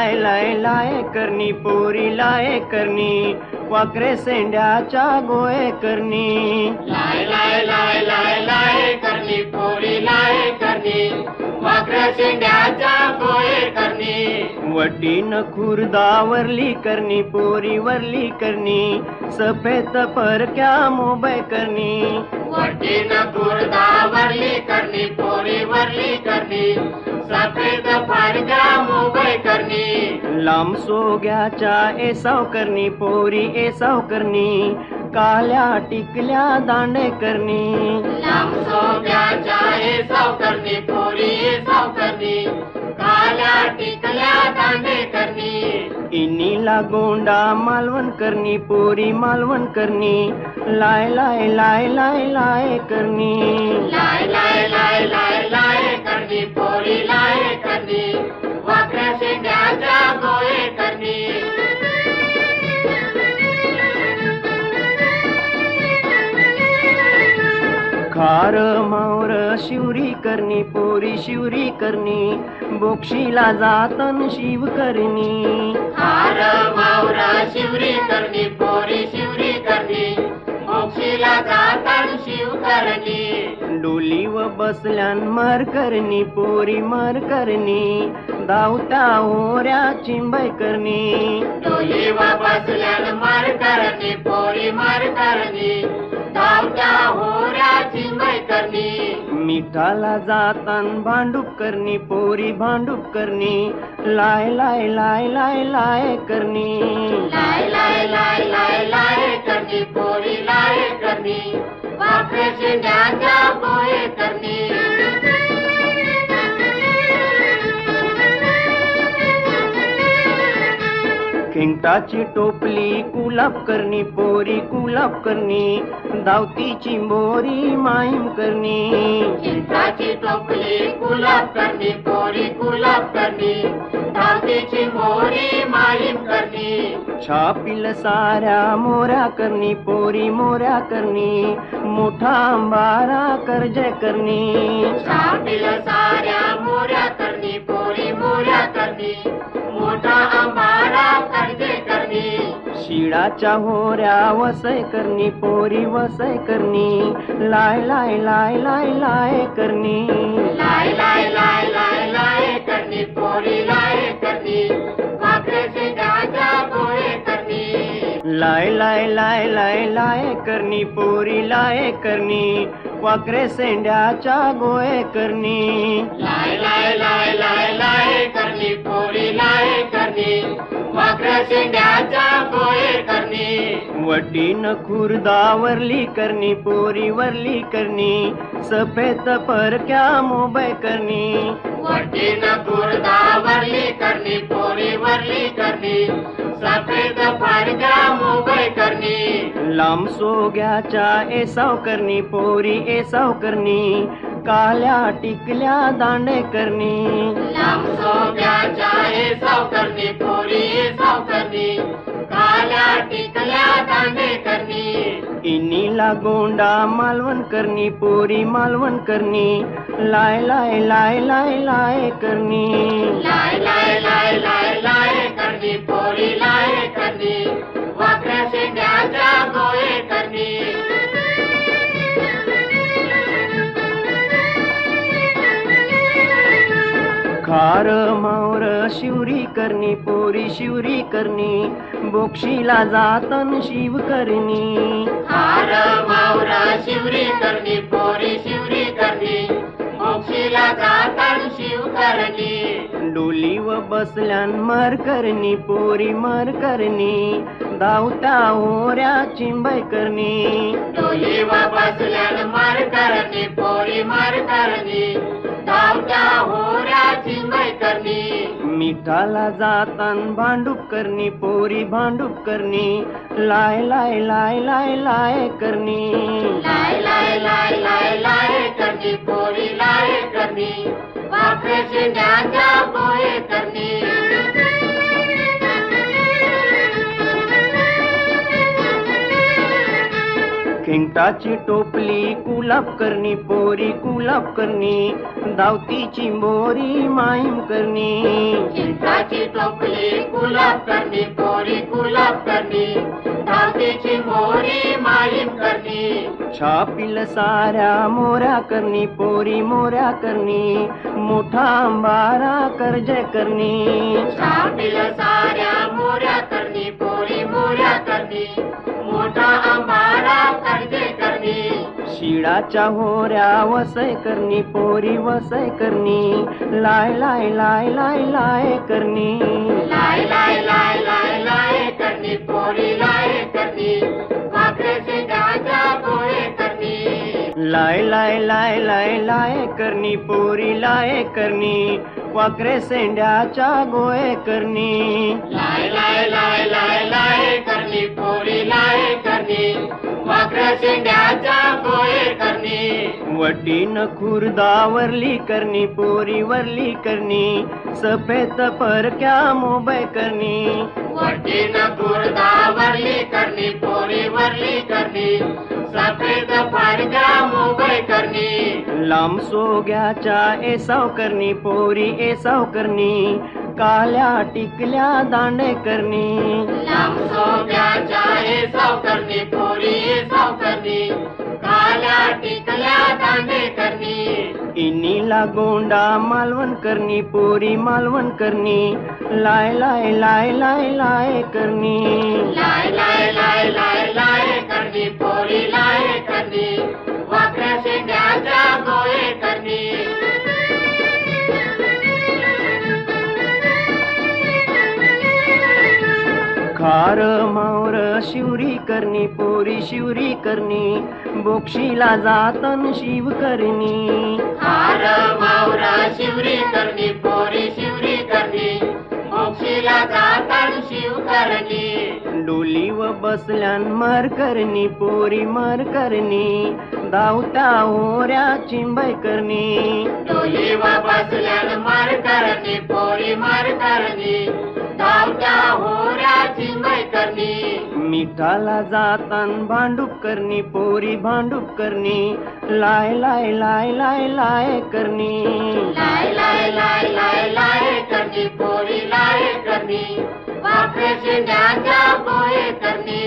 लाय लाय लाय करणी पोरी लाय करणी वाकरे सेंड्याच्या गोळे करणी लाय लाय लाय लाय लाय करणी पोरी लाय करणी वाकऱ्या शेंड्याच्या गोळे करणी वटीन खुर्दावरली करणी पोरी वरली करणी सफेद परक्या मोबाई करणी वटीन खुर्दावरली करणी पोरी वरली करणी सफेद फारग्या मोबाई करणी लांब सोग्याच्या एसाव करणी पोरी एसाव करणी काल्या टिकल्या दांडे करणी लांब सोग्याच्या एसाव करणी पोरी एसाव करणी काल्या टिकल्या दांडे करणी इनीला गोंडा मालवण करणी पोरी मालवण करणी लाय लाय लाय लाय लाय करणी लाय लाय लाय लाय लाय करणी पोरी लाय करणी वाकऱ्या शेंड्याच्या गोळे करणी खार मावर शिवरी करणी पोरी शिवरी करणी बोक्षीला जातन शिव करणी हार मावरा शिवरी करणी पोरी शिवरी करणी मोक्षीला जातान शिव करणी डोली व बसल्यान मर करणी पोरी मर करणी धावत्या होऱ्या चिंबाई करणी डोली व बसल्यान मार करणी पोरी मार करणी धावत्या होऱ्या चिंबाई करणी मिठाला जातान भांडूप करणी पोरी भांडूप करणी लाय लाय लाय लाय लाय करणी लाय लाय लाय लाय लाय करणी पोरी लाय करणी वाकरे शेंड्याच्या गोळे करणी खिंगटाची टोपली कुलाप करणी पोरी कुलाप करणी धावतीची मोरी माहीम करणी चिंताची टोपली गुलाब करणी पोरी गुलाब करणी धावतीची मोरी माहीम करणी छापील साऱ्या मोऱ्या करणी पोरी मोऱ्या करणी मोठा अंबारा कर्जे करणी छापील साऱ्या मोऱ्या करणी पोरी मोऱ्या करणी मोठा अंबारा कर्जे करणी शिडाच्या होऱ्या वसई करणी पोरी वसई करणी लाय लाय लाय लाय लाय करणी लाय लाय लाय लाय लाय करणी पोरी लाय करणी वाकरे शेंड्याच्या गोळे करणी लाय लाय लाय लाय लाय करणी पोरी लाय करणी वाकरे सेंड्याच्या गोळे करणी लाय लाय लाय लाय लाय करणी पोरी लाय करणी वाकऱ्या शेंड्याच्या गोळे करणी वटीन खुर्दावरली करणी पोरी वरली करणी सफेद परक्या मोबाई करणी वटीन खुर्दावरली करणी पोरी वरली करणी सफेद फारग्या मोबाई करणी लांब सोग्याच्या एसाव करणी पोरी एसाव करणी काल्या टिकल्या दांडे करणी लांब सोग्याच्या एसाव करणी पोरी एसाव करणी काल्या टिकल्या दांडे करणी इनीला गोंडा मालवण करणी पोरी मालवण करणी लाय लाय लाय लाय लाय करणी लाय लाय लाय लाय लाय करणी पोरी लाय करणी वाकऱ्या शेंड्याच्या गोळे करणी खार मावर शिवरी करणी पोरी शिवरी करणी बोक्षीला जातन शिव करणी हार मावरा शिवरी करणी पोरी शिवरी करणी मोक्षीला जातान शिव करणी डोली व बसल्यान मर करणी पोरी मर करणी धावत्या होऱ्या चिंबाई करणी डोली व बसल्यान मार करणी पोरी मार करणी धावत्या होऱ्या चिंबाई करणी मिठाला जातान भांडूप करणी पोरी भांडूप करणी लाय लाय लाय लाय लाय करणी लाय लाय लाय लाय लाय करणी पोरी लाय करणी वाकरे शेंड्याच्या गोळे करणी खेंगटाची टोपली कुलाप करणी पोरी कुलाप करणी धावतीची मोरी माहीम करणी चिंताची टोपली गुलाब करणी पोरी गुलाब करणी धावतीची मोरी माहीम करणी छापील साऱ्या मोऱ्या करणी पोरी मोऱ्या करणी मोठा अंबारा कर्ज करणी छापील साऱ्या मोऱ्या करणी पोरी मोऱ्या करणी मोठा अंबारा कर्जे करणी शिळाच्या होऱ्या वसय करणी पोरी वसय करणी लाय लाय लाय लाय लाय करणी लाय लाय लाय लाय लाय करणी पोरी लाय करणी वाकरे शेंगाच्या गोळे करणी लाय लाय लाय लाय लाय करणी पोरी लाय करणी वाकरे सेंड्याच्या गोळे करणी लाय लाय लाय लाय लाय करणी पोरी लाय करणी वाकरे शेंगाच्या गोळे करणी वटीन खुर्दा वरली करणी पोरी वरली करणी सफेद परक्या मोबाय करणी वटीन गुर्दा वरली करणी पोरी वरली करणी सफेद फाडक्या मोबाई करणी लांब सोग्याच्या एसाव करणी पोरी एसाव करणी काल्या टिकल्या दांडे करणी लांब सोग्याच्या हे सावकरणी पोरी हे सावकरणी काल्या टिकल्या दांडे करणी इनीला गोंडा मालवण करणी पोरी मालवण करणी लाय लाय लाय लाय लाय करणी लाय लाय लाय लाय लाय करणी पोरी लाय करणी वाकड्या शेंड्याच्या गोळे करणी खार मावर शिवरी करणी पोरी शिवरी करणी बोक्षीला जातन शिव करणी हार मावरा शिवरी करणी पोरी शिवरी करणी मोक्षीला जातान शिव करणी डोली व बसल्यान मर करणी पोरी मर करणी धावता होऱ्या चिंबय करणी डोली व बसल्यान मर करणी पोरी मर करणी धावत्या होऱ्या चिंबय करणी मिठाला जातान भांडूप करणी पोरी भांडूप करणी लाय लाय लाय लाय लाय करणी लाय लाय लाय लाय लाय करणी पोरी लाय करणी वाकरे शेंड्याच्या गोळे करणी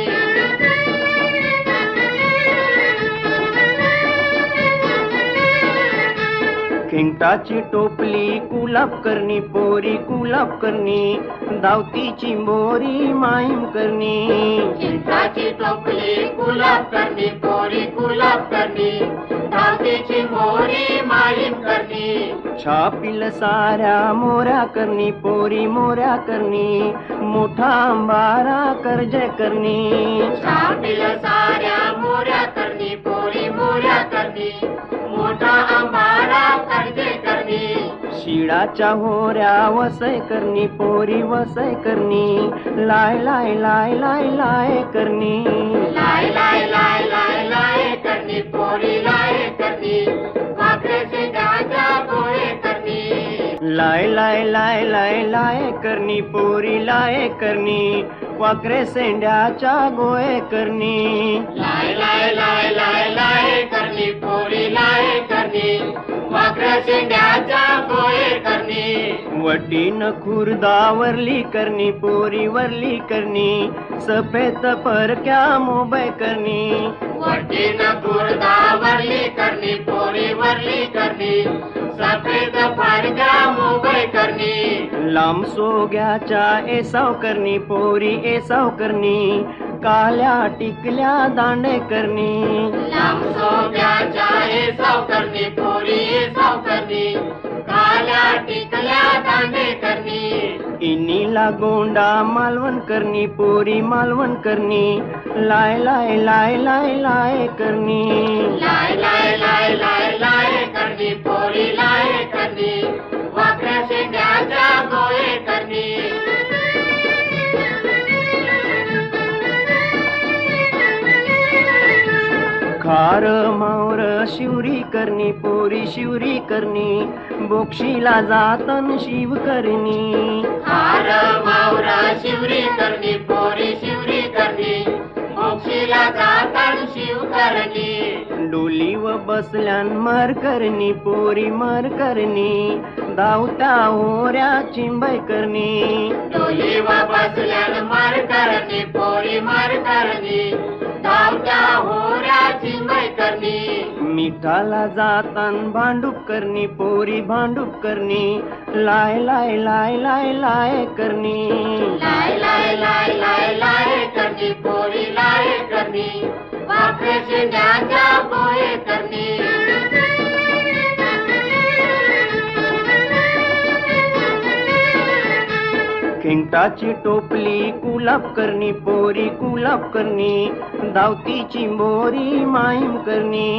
खेंगटाची टोपली कुलाप करणी पोरी कुलाप करणी धावतीची मोरी माहीम करणी चिंताची टोपली गुलाब करणी पोरी गुलाब करणी धावतीची मोरी माहीम करणी छापील साऱ्या मोऱ्या करणी पोरी मोऱ्या करणी मोठा अंबारा कर्ज करणी छापील साऱ्या मोऱ्या करणी पोरी मोऱ्या करणी मोठा अंबारा कर्जे करणी शिळाच्या होऱ्या वसय करणी पोरी वसय करणी लाय लाय लाय लाय लाय करणी लाय लाय लाय लाय लाय करणी पोरी लाय करणी वाकरे शेंगाच्या गोळे करणी लाय लाय लाय लाय लाय करणी पोरी लाय करणी वाकरे सेंड्याच्या गोळे करणी लाय लाय लाय लाय लाय करणी पोरी लाय करणी वाकरे शेंगाच्या गोळे करणी वटीन खुर्दा वरली करणी पोरी वरली करणी सफेद परक्या मोबाय करणी वटीन गुर्दा वरली करणी पोरी वरली करणी सफेद फाडक्या मोबाई करणी लांब सोग्याच्या एसाव करणी पोरी एसाव करणी काल्या टिकल्या दांडे करणी लांब सोग्याच्या हे सावकरणी पोरी हे सावकरणी काल्या टिकल्या दांडे करणी इनीला गोंडा मालवण करणी पोरी मालवण करणी लाय लाय लाय लाय लाय करणी लाय लाय लाय लाय लाय करणी पोरी लाय करणी वाकड्या शेंड्याच्या गोळे करणी खार मावर शिवरी करणी पोरी शिवरी करणी बोक्षीला जातन शिव करणी हार मावरा शिवरी करणी पोरी शिवरी करणी मोक्षीला जातान शिव करणी डोली व बसल्यान मार करणी पोरी मार करणी धावता होऱ्या चिंबय करणी डोली व बसल्यान मार करणी पोरी मार करणी धावत्या होऱ्या चिंबय करणी मिठाला जातान भांडूप करणी पोरी भांडूप करणी लाय लाय लाय लाय लाय करणी लाय लाय लाय लाय लाय करणी पोरी लाय करणी वाकडे शेंड्याच्या गोळे करणी खेंगटाची टोपली कुलाप करणी पोरी कुलाप करणी धावती चिंबोरी माहीम करणी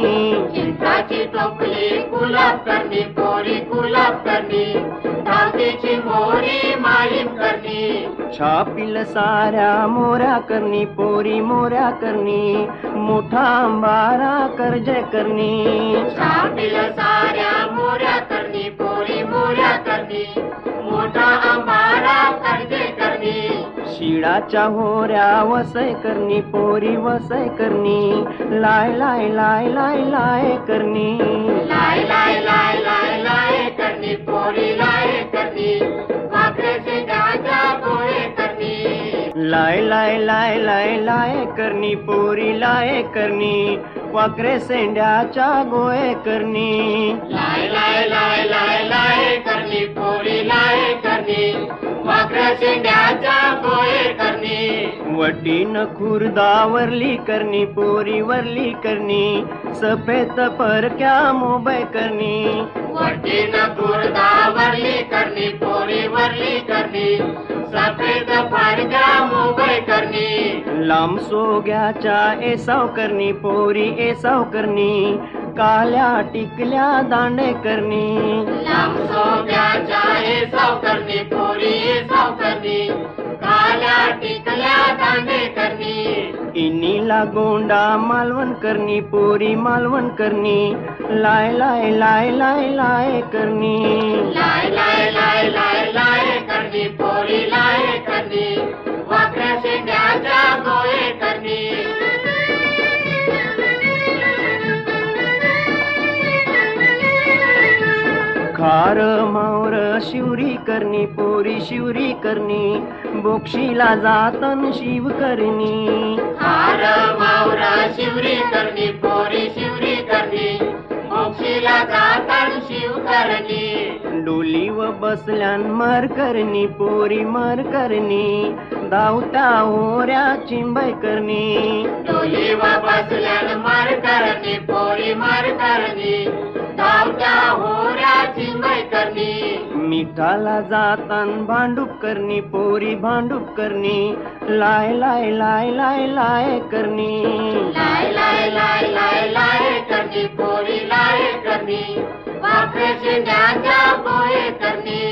चिंताची टोपली गुलाब करणी पोरी गुलाब करणी धावतीची मोरी माहीम करणी छापील साऱ्या मोऱ्या करणी पोरी मोऱ्या करणी मोठा अंबारा कर्जय करणी छापील साऱ्या मोऱ्या करणी पोरी मोऱ्या करणी मोठा अंबारा कर्जे करणी शिडाच्या होऱ्या वसय करणी पोरी वसय करणी लाय लाय लाय लाय लाय करणी लाय लाय लाय लाय लाय करणी पोरी लाय करणी वाकडे शेंड्याच्या गोळे करणी लाय लाय लाय लाय लाय करणी पोरी लाय करणी वाकरे सेंड्याच्या गोळे करणी लाय लाय लाय लाय लाय करणी पोरी लाय करणी वाकडे शेंड्याच्या गोळे करणी वटीन खुर्दा वरली करणी पोरी वरली करणी सफेद परक्या मोबाय करणी वटीन गुरदा वरली करणी पोरी वरली करणी सफेद फाडक्या मोबाई करणी लांब सोग्याच्या एसाव करणी पोरी एसाव करणी काल्या टिकल्या दांडे करणी लांब सोग्याच्या हे सावकरणी पोरी हे सावकरणी काल्या टिकल्या दांडे करणी इनीला गोंडा मालवण करणी पोरी मालवण करणी लाय लाय लाय लाय लाय करणी लाय लाय लाय लाय लाय करणी पोरी लाय करणी वाकड्या शेंड्याच्या गोळे करणी खार मावर शिवरी करणी पोरी शिवरी करणी बोक्षीला जातन शिव करणी हार मावरा शिवरी करणी पोरी शिवरी करणी मोक्षीला जातान शिव करणी डोली व बसल्यान मार करणी पोरी मार करणी धावता होऱ्या चिंबय करणी डोली व बसल्यान मार करणी पोरी मार करणी धावत्या होऱ्या चिंबय करणी मिठाला जातान भांडूप करणी पोरी भांडूप करणी लाय लाय लाय लाय लाय करणी लाय लाय लाय लाय लाय करणी पोरी लाय करणी वाकडे शेंड्याच्या गोळे करणी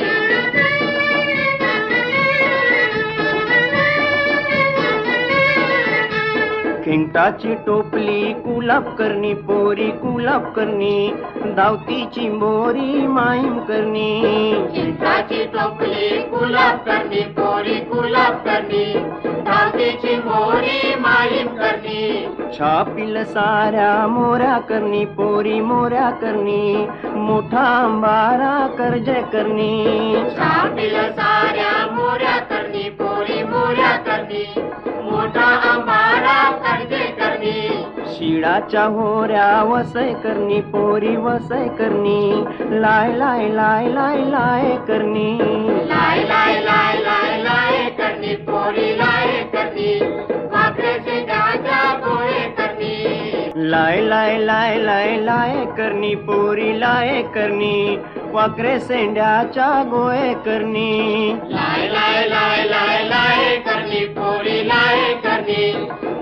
खेंगटाची टोपली कुलाप करणी पोरी कुलाप करणी धावती चिंबोरी माहीम करणी चिंताची टोपली गुलाब करणी पोरी गुलाब करणी धावतीची मोरी माहीम करणी छापील साऱ्या मोऱ्या करणी पोरी मोऱ्या करणी मोठा अंबारा कर्जय करणी छापील साऱ्या मोऱ्या करणी पोरी मोऱ्या करणी मोठा अंबारा कर्जे करणी शिडाच्या होऱ्या वसय करणी पोरी वसय करणी लाय लाय लाय लाय लाय करणी लाय लाय लाय लाय लाय करणी पोरी लाय करणी वाकडे शेंड्याच्या गोळे करणी लाय लाय लाय लाय लाय करणी पोरी लाय करणी वाकरे सेंड्याच्या गोळे करणी लाय लाय लाय लाय लाय करणी पोरी लाय करणी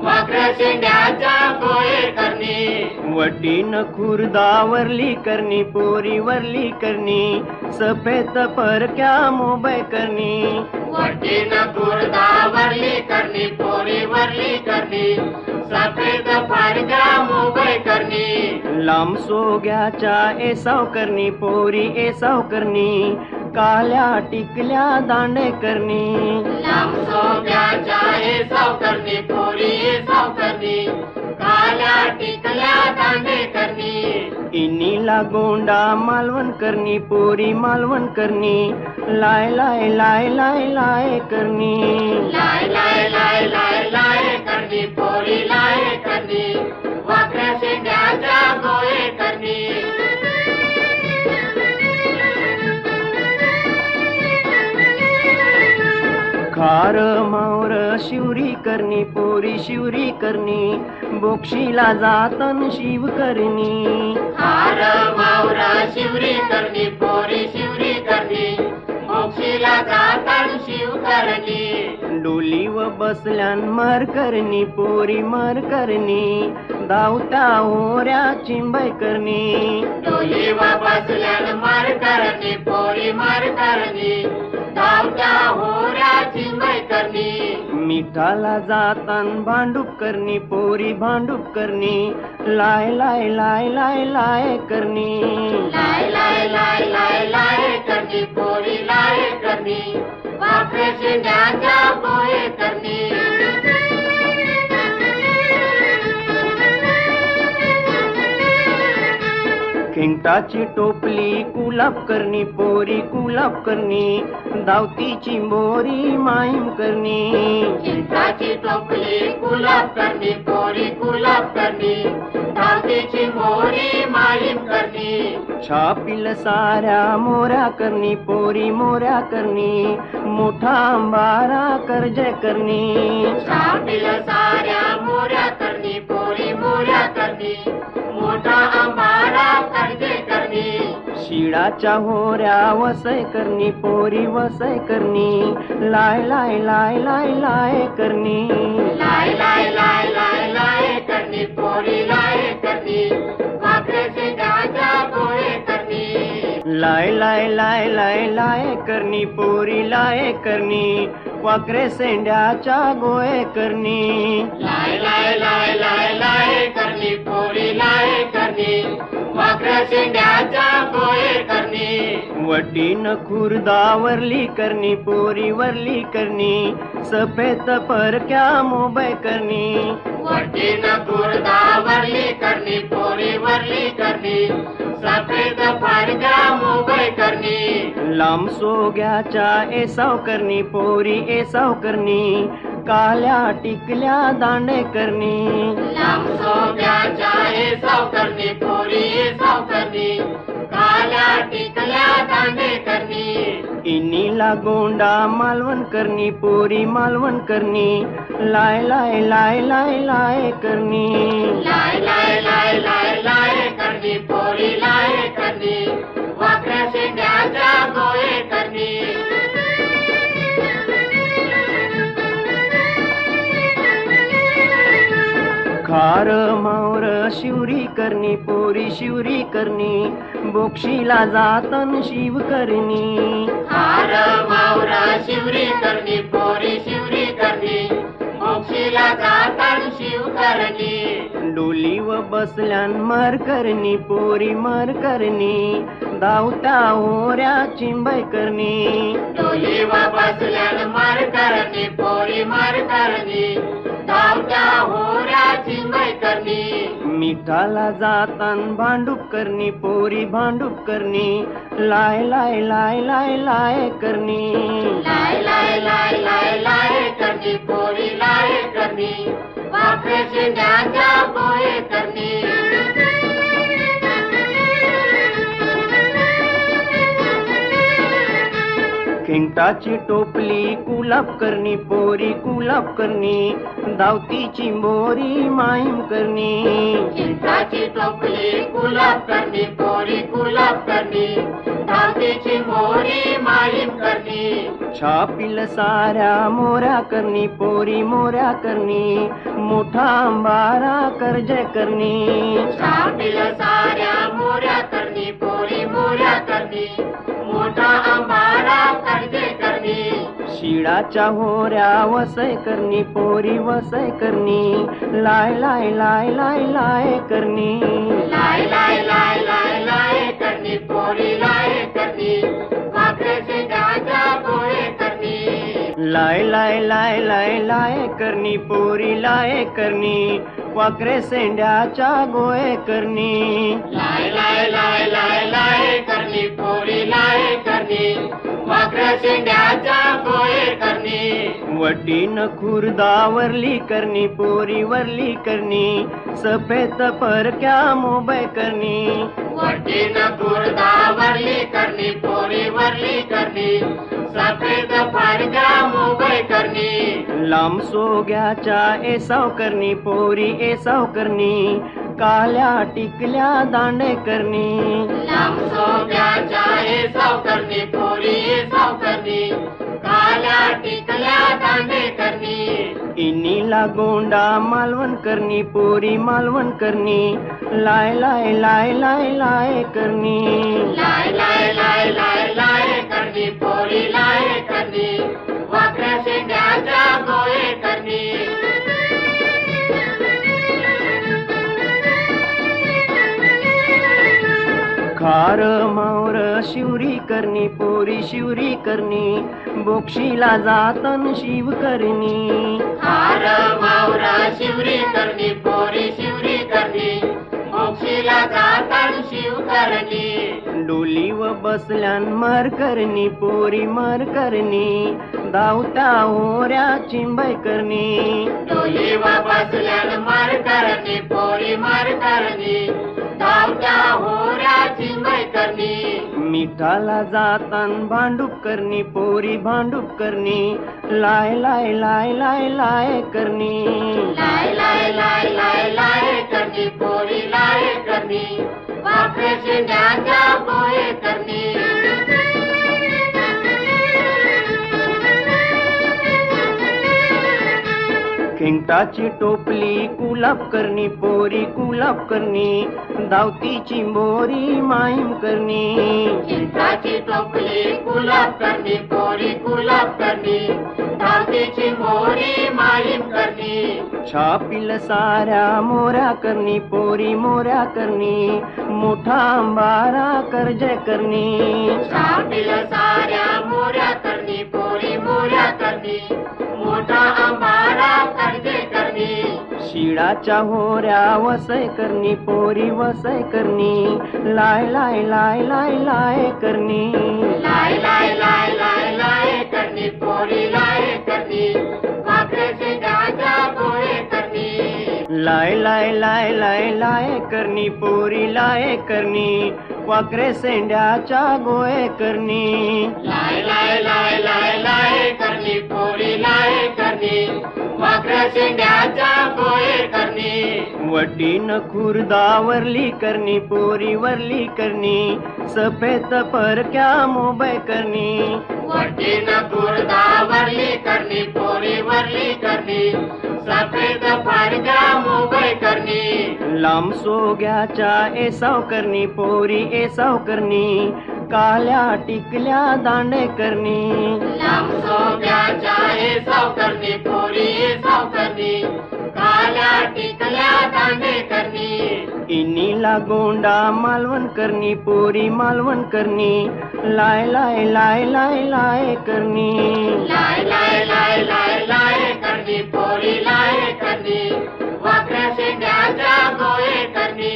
वाकडे शेंड्याच्या गोळे करणी वटीन खुर्दा वरली करणी पोरी वरली करणी सफेद परक्या मोबाय करणी वटीन गुरदा वरली करणी पोरी वरली करणी सफेद फाडक्या मोबाई करणी लांब सोग्याच्या एसाव करणी पोरी एसाव करणी काल्या टिकल्या दांडे करणी लांब सोंग्याच्या सावकरणी पोरी सावकरणी काल्या टिकल्या दांडे करणी इनीला गोंडा मालवण करणी पोरी मालवण करणी लाय लाय लाय लाय लाय करणी लाय लाय लाय लाय लाय करणी पोरी लाय करणी वाकड्या शेंड्याच्या गोळे करणी खार मावर शिवरी करणी पोरी शिवरी करणी बोक्षीला जातन शिव करणी हार मावरा शिवरी करणी पोरी शिवरी करणी मोक्षीला जातान शिव करणी डोली व बसल्यान मर करणी पोरी मर करणी धावता होऱ्या चिंबय करणी डोली व बसल्यान मार करणी पोरी मार करणी धावत्या होऱ्या चिंबय करणी मिठाला जातान भांडूप करणी पोरी भांडूप करणी लाय लाय लाय लाय लाय करणी लाय लाय लाय लाय लाय करणी पोरी लाय करणी वाकड्या शेंड्याच्या गोळे करणी खिंगटाची टोपली कुलाप करणी पोरी कुलाप करणी धावतीची मोरी माहीम करणी चिंताची टोपली गुलाब करणी पोरी गुलाब करणी धावतीची मोरी माहीम करणी छापील साऱ्या मोऱ्या करणी पोरी मोऱ्या करणी मोठा अंबारा कर्ज करणी छापील साऱ्या मोऱ्या करणी पोरी मोऱ्या करणी मोठा अंबारा कर्जे करणी शिडाच्या होऱ्या वसय करणी पोरी वसय करणी लाय लाय लाय लाय लाय करणी लाय लाय लाय लाय लाय करणी पोरी लाय करणी वाकड्या शेंड्याच्या गोळे करणी लाय लाय लाय लाय लाय करणी पोरी लाय करणी वाकरे सेंड्याच्या गोळे करणी लाय लाय लाय लाय लाय करणी पोरी लाय करणी वाकड्या शेंड्याच्या गोळे करणी वटीन खुर्दा वरली करणी पोरी वरली करणी सफेद परक्या मोबाय करणी वटीन गुर्दा वरली करणी पोरी वरली करणी सफेद फारग्या मोबाई करणी लांब सोग्याच्या एसाव करणी पोरी एसाव करणी काल्या टिकल्या दांडे करणी लांब सोग्याच्या सावकरणी पोरी सावकरणी काल्या टिकल्या दांडे करणी इनीला गोंडा मालवण करणी पोरी मालवण करणी लाय लाय लाय लाय लाय करणी लाय लाय लाय लाय लाय करणी पोरी लाय करणी वाकड्या शेंड्याच्या गोळे करणी खार मावर शिवरी करणी पोरी शिवरी करणी बोक्षीला जातन शिव करणी हार मावरा शिवरी करणी पोरी शिवरी करणी मोक्षीला जातान शिव करणी डोली व बसल्यान मर करणी पोरी मर करणी धावता होऱ्या चिंबय करणी डोली व बसल्यान मार करणी पोरी मार करणी धावत्या होऱ्या चिंबय करणी मिठाला जातान भांडूप करणी पोरी भांडूप करणी लाय लाय लाय लाय लाय करणी लाय लाय लाय लाय लाय करणी पोरी लाय करणी वाकड्या शेंड्याच्या गोळे करणी खिंगटाची टोपली कुलाप करणी पोरी कुलाप करणी धावतीची मोरी माहीम करणी चिंताची टोपली गुलाब करणी पोरी गुलाब करणी धावतीची मोरी माहीम करणी छापील साऱ्या मोऱ्या करणी पोरी मोऱ्या करणी मोठा अंबारा कर्ज करणी छापील साऱ्या मोऱ्या करणी पोरी मोऱ्या करणी मोठा अंबारा कर्जे करणी शिडाच्या होऱ्या वसय करणी पोरी वसय करणी लाय लाय लाय लाय लाय करणी लाय लाय लाय लाय लाय करणी पोरी लाय करणी वाकड्या लाय लाय लाय लाय लाय करणी पोरी लाय करणी वाकरे सेंड्याच्या गोळे करणी लाय लाय लाय लाय लाय करणी पोरी लाय करणी वाकऱ्या शेंड्याच्या गोळे करणी वटीन खुर्दावरली करणी पोरी वरली करणी सफेद परक्या मोबाई करणी वटीन गुरदावरली करणी पोरी वरली करणी सफेद फारग्या मोबाई करणी लांब सोग्याच्या एसाव करणी पोरी एसाव करणी काल्या टिकल्या दांडे करणी लांब सोग्याच्या हे सावकरणी पोरी हे सावकरणी काल्या टिकल्या दांडे करणी इनीला गोंडा मालवण करणी पोरी मालवण करणी लाय लाय लाय लाय लाय करणी लाय लाय लाय लाय लाय करणी पोरी लाय करणी वाकऱ्या शेंड्याच्या गोळे करणी खार मावर शिवरी करणी पोरी शिवरी करणी बोक्षीला जातन शिव करणी हार मावरा शिवरी करणी पोरी शिवरी करणी मोक्षीला जातान शिव करणी डोली व बसल्यान मर करणी पोरी मर करणी धावत्या होऱ्या चिंबाई करणी डोली व बसल्यान मार करणी पोरी मार करणी धावत्या होऱ्या चिंबाई करणी मिठाला जातान भांडूप करणी पोरी भांडूप करणी लाय लाय लाय लाय लाय करणी लाय लाय लाय लाय लाय करणी पोरी लाय करणी वाकरे शेंड्याच्या गोळे करणी खिंगटाची टोपली कुलाप करणी पोरी कुलाप करणी धावतीची मोरी माहीम करणी चिंताची टोपली गुलाब करणी पोरी गुलाब करणी धावतीची मोरी माहीम करणी छापील साऱ्या मोऱ्या करणी पोरी मोऱ्या करणी मोठा अंबारा कर्जे करणी छापील साऱ्या मोऱ्या करणी पोरी मोऱ्या करणी मोठा अंबारा कर्जे करणी शिळाच्या होऱ्या वसई करणी पोरी वसई करणी लाय लाय लाय लाय लाय करणी लाय लाय लाय लाय लाय करणी पोरी लाय करणी वाकरे शेंड्याच्या गोळे करणी लाय लाय लाय लाय लाय करणी पोरी लाय करणी वाकरे सेंड्याच्या गोळे करणी लाय लाय लाय लाय लाय करणी पोरी लाय करणी वाकऱ्या शेंड्याच्या गोळे करणी वटीन खुर्दावरली करणी पोरी वरली करणी सफेद परक्या मोबाई करणी वटीन गुरदावरली करणी पोरी वरली करणी सफेद फारग्या मोबाई करणी लांब सोग्याच्या एसाव करणी पोरी एसाव करणी काल्या टिकल्या दांडे करणी लांब सोग्याच्या हे सावकरणी पोरी हे सावकरणी काल्या टिकल्या दांडे करणी इनीला गोंडा मालवण करणी पोरी मालवण करणी लाय लाय लाय लाय लाय करणी लाय लाय लाय लाय लाय करणी पोरी लाय करणी वाकऱ्या शेंड्याच्या गोळे करणी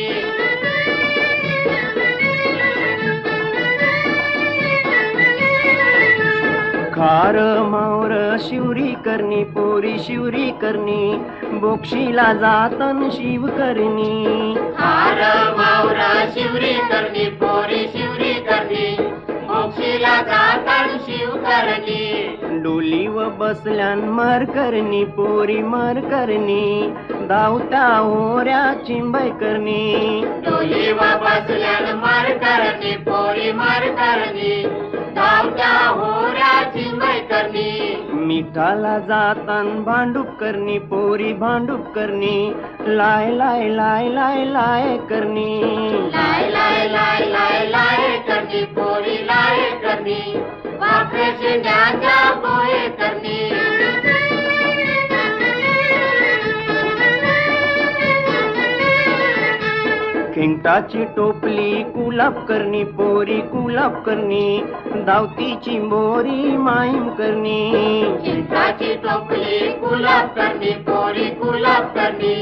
खार मावर शिवरी करणी पोरी शिवरी करणी बोक्षीला जातन शिव करणी हार मावरा शिवरी करणी पोरी शिवरी करणी मोक्षीला जातान शिव करणी डोली व बसल्यान मर करणी पोरी मर करणी धावत्या होऱ्या चिंबाई करणी डोली व बसल्यान मार करणी पोरी मार करणी धावत्या होऱ्या चिंबाई करणी मिठाला जातान भांडूप करणी पोरी भांडूप करणी लाय लाय लाय लाय लाय करणी लाय लाय लाय लाय लाय करणी पोरी लाय करणी वाकरे शेंड्याच्या गोळे करणी खिंगटा चिंताची टोपली कुलाब करणी पोरी कुलाब करणी धावती चिंबोरी माहीम करणी चिंताची टोपली गुलाब करणी पोरी गुलाब करणी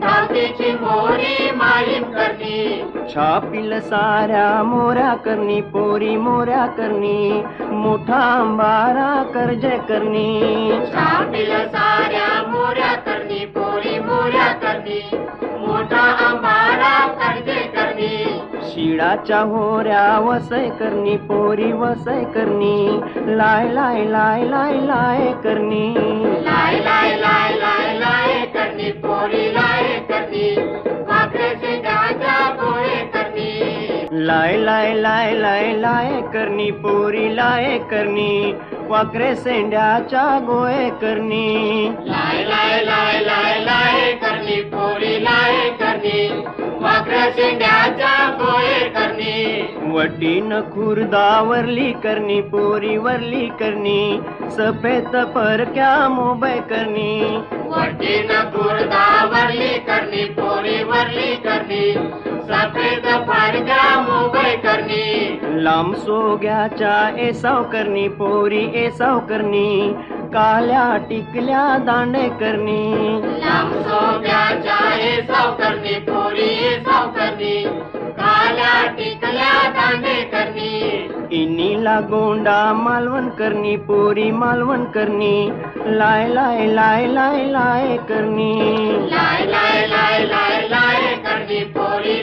धावतीची मोरी माहीम करणी छापील साऱ्या मोऱ्या करणी पोरी मोऱ्या करणी मोठा अंबारा कर्जे करणी छापील साऱ्या मोऱ्या करणी पोरी मोऱ्या करणी मोठा अंबारा कर्जे करणी शिडाच्या होऱ्या वसय करणी पोरी वसय करणी लाय लाय लाय लाय लाय करणी लाय लाय लाय लाय लाय करणी पोरी लाय करणी वाकडे शेंगाच्या गोळे करणी लाय लाय लाय लाय लाय करणी पोरी लाय करणी वाकरे सेंड्याच्या गोळे करणी लाय लाय लाय लाय लाय करणी पोरी लाय करणी वाकडे शेंगाच्या गोळे करणी वटीन खुर्दा वरली करणी पोरी वरली करणी सफेद परक्या मोबाय करणी वटीन गुर्दा वरली करणी पोरी वरली करणी सफेद फडक्या मोबाई करणी लांब सोग्याच्या एसाव करणी पोरी एसाव करणी काल्या टिकल्या दांडे करणी लांब सोप्याच्या हे सावकरणी पोरी हे सावकरणी काल्या टिकल्या दांडे करणी इनीला गोंडा मालवण करणी पोरी मालवण करणी लाय लाय लाय लाय लाय करणी लाय लाय लाय लाय लाय करणी पोरी